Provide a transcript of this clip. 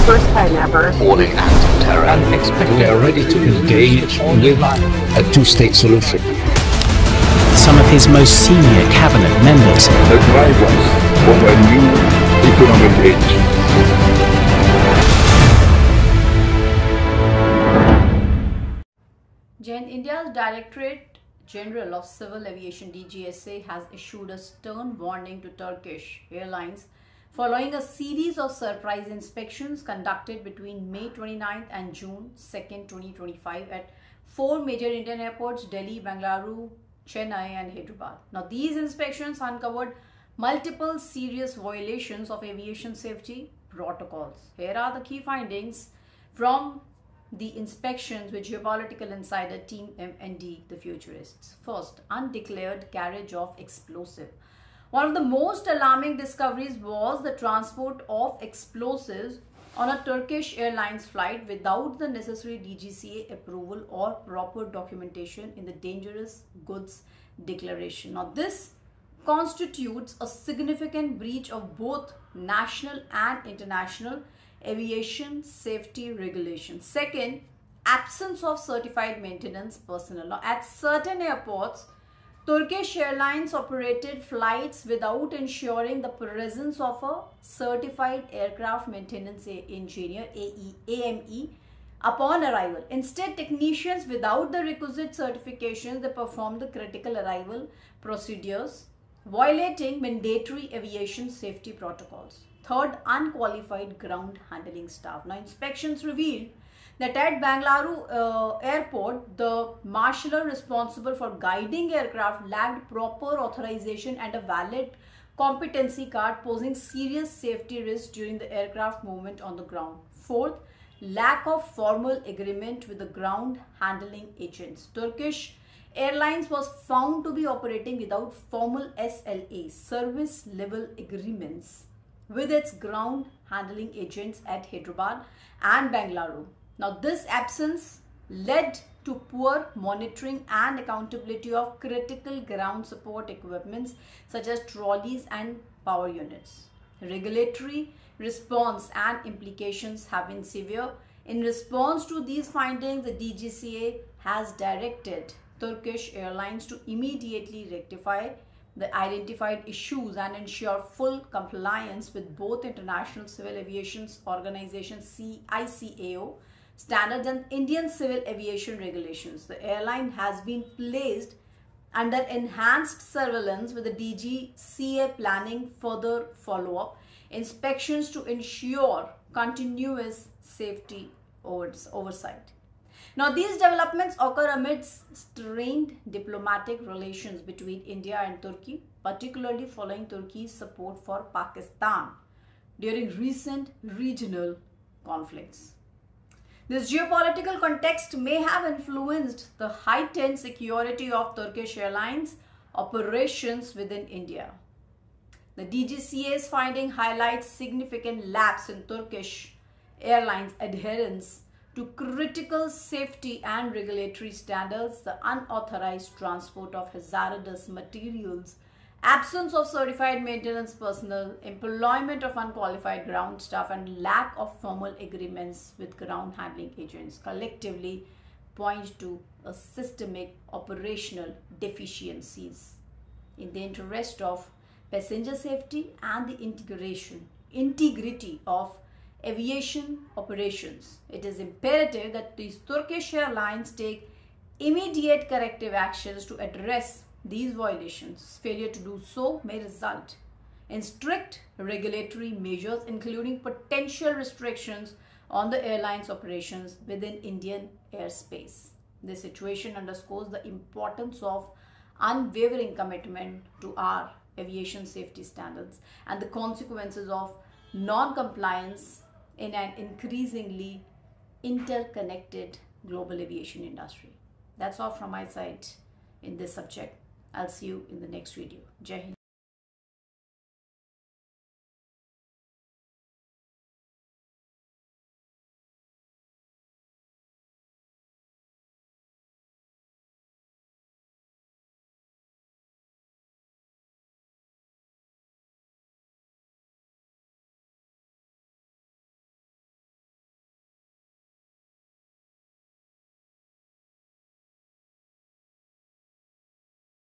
first time ever. Warning acts of terror. We are ready to engage with a two-state solution. Some of his most senior cabinet members. The drivers of a new economic age. India's Directorate General of Civil Aviation DGCA has issued a stern warning to Turkish Airlines following a series of surprise inspections conducted between May 29th and June 2nd, 2025 at four major Indian airports: Delhi, Bengaluru, Chennai and Hyderabad. Now, these inspections uncovered multiple serious violations of aviation safety protocols. Here are the key findings from the inspections with geopolitical insider Team MND, the Futurists. First, undeclared carriage of explosive. One of the most alarming discoveries was the transport of explosives on a Turkish Airlines flight without the necessary DGCA approval or proper documentation in the dangerous goods declaration. Now, this constitutes a significant breach of both national and international aviation safety regulations. Second, absence of certified maintenance personnel. Now, at certain airports, Turkish Airlines operated flights without ensuring the presence of a certified aircraft maintenance engineer AME upon arrival. Instead, technicians without the requisite certifications, they performed the critical arrival procedures, violating mandatory aviation safety protocols. Third, unqualified ground handling staff. Now, inspections revealed that at Bengaluru airport, the marshaller responsible for guiding aircraft lacked proper authorization and a valid competency card, posing serious safety risks during the aircraft movement on the ground. Fourth, lack of formal agreement with the ground handling agents. Turkish Airlines was found to be operating without formal SLA, service level agreements, with its ground handling agents at Hyderabad and Bengaluru. Now, this absence led to poor monitoring and accountability of critical ground support equipments such as trolleys and power units. Regulatory response and implications have been severe. In response to these findings, the DGCA has directed Turkish Airlines to immediately rectify the identified issues and ensure full compliance with both International Civil Aviation Organization ICAO standards and Indian Civil Aviation regulations. The airline has been placed under enhanced surveillance with the DGCA planning further follow-up inspections to ensure continuous safety oversight. Now, these developments occur amidst strained diplomatic relations between India and Turkey, particularly following Turkey's support for Pakistan during recent regional conflicts. This geopolitical context may have influenced the heightened security of Turkish Airlines operations within India. The DGCA's finding highlights significant lapse in Turkish Airlines adherence to critical safety and regulatory standards, the unauthorized transport of hazardous materials, absence of certified maintenance personnel, employment of unqualified ground staff, and lack of formal agreements with ground handling agents collectively point to a systemic operational deficiencies. In the interest of passenger safety and the integrity of aviation operations, it is imperative that these Turkish Airlines take immediate corrective actions to address these violations. Failure to do so may result in strict regulatory measures, including potential restrictions on the airline's operations within Indian airspace. This situation underscores the importance of unwavering commitment to our aviation safety standards and the consequences of non-compliance in an increasingly interconnected global aviation industry. That's all from my side in this subject. I'll see you in the next video. Jai Hind.